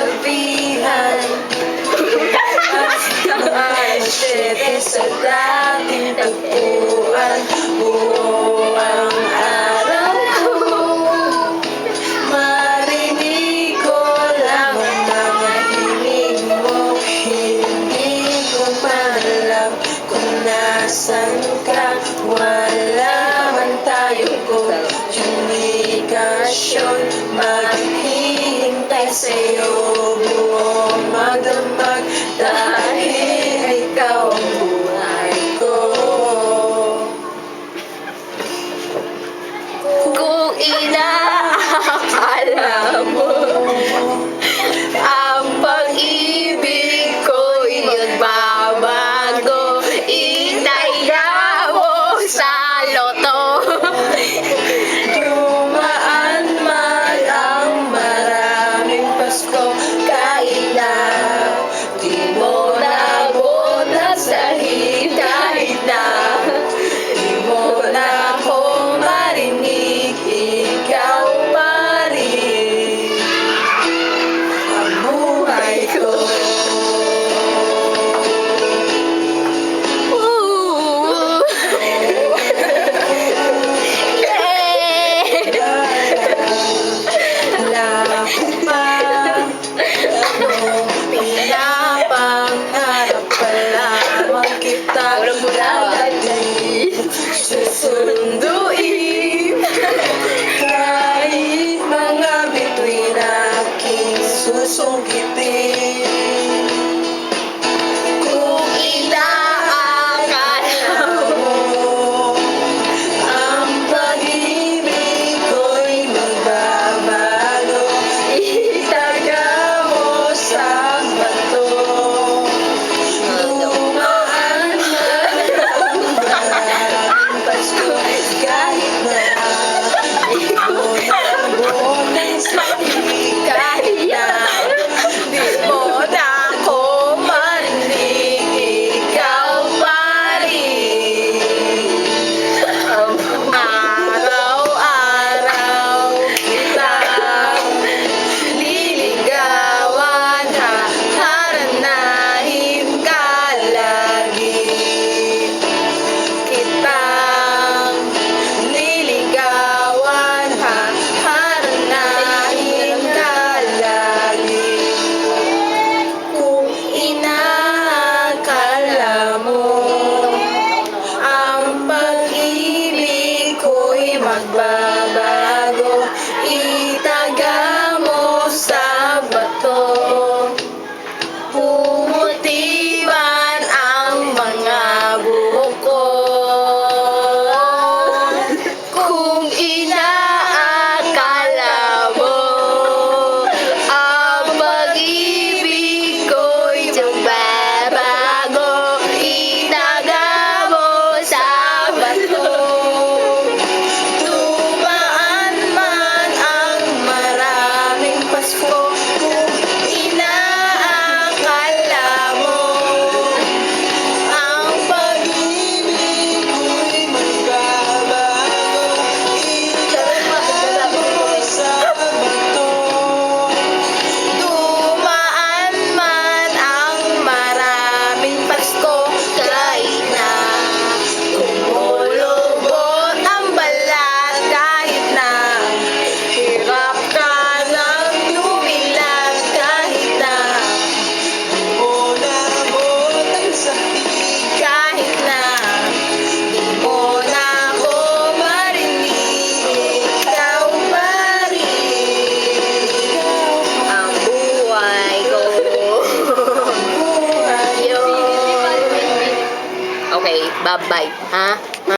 sabihan. Asyete sa dating tagpuan, buo ang araw ko. Marinig ko lang ang mga hiling mo. Hindi ko maalam kung nasan ka. Wala man tayong komunikasyon. Maghihintay sa'yo buong magdamag, dahil ikaw ang buhay ko. Kung inaakala mo ang pag-ibig ko'y magbabago, itaya mo sa loto. Dumaan man ang maraming Pasko, kahit na di mo nabutas dahil kahit na di mo na ako marinig, ikaw pa rin ang buhay ko. Ooh. Wala ko pa anong pinapangarap pa lamang kita lagi susunduin. Kahit mga bituin aking susungkitin. Kung inaakala mo Ang pag-ibig ko'y magbabago, itaga mo sa bato. Dumaan man ang maraming Pasko, kahit na di mo nabutas, kahit na di mo na ako marinig, ikaw pa rin. Araw-araw kita liligawan, haharanahin ka lagi. Kitang liligawan, haharanahin ka lagi. Kung inaakala mo ang pag-ibig ko'y magbabago, itaga mo sa bato. Pumuti man ang mga buhok ko. Kung inaakala mo ang pag-ibig ko'y magbabago, itaga mo sa bato. Dumaan man ang maraming Pasko, kung inaakala mo ang pag-ibig ko'y magbabago, itaga mo sa bato. Dumaan man ang maraming Pasko, kahit na kumulubot ang balat, kahit na hirap ka ng lumilag, kahit na di mo nabot ang sakit, kahit na di mo na ako marinig, ikaw pa rin ang buhay ko. buhay. Yun. Okay, bye-bye, ha?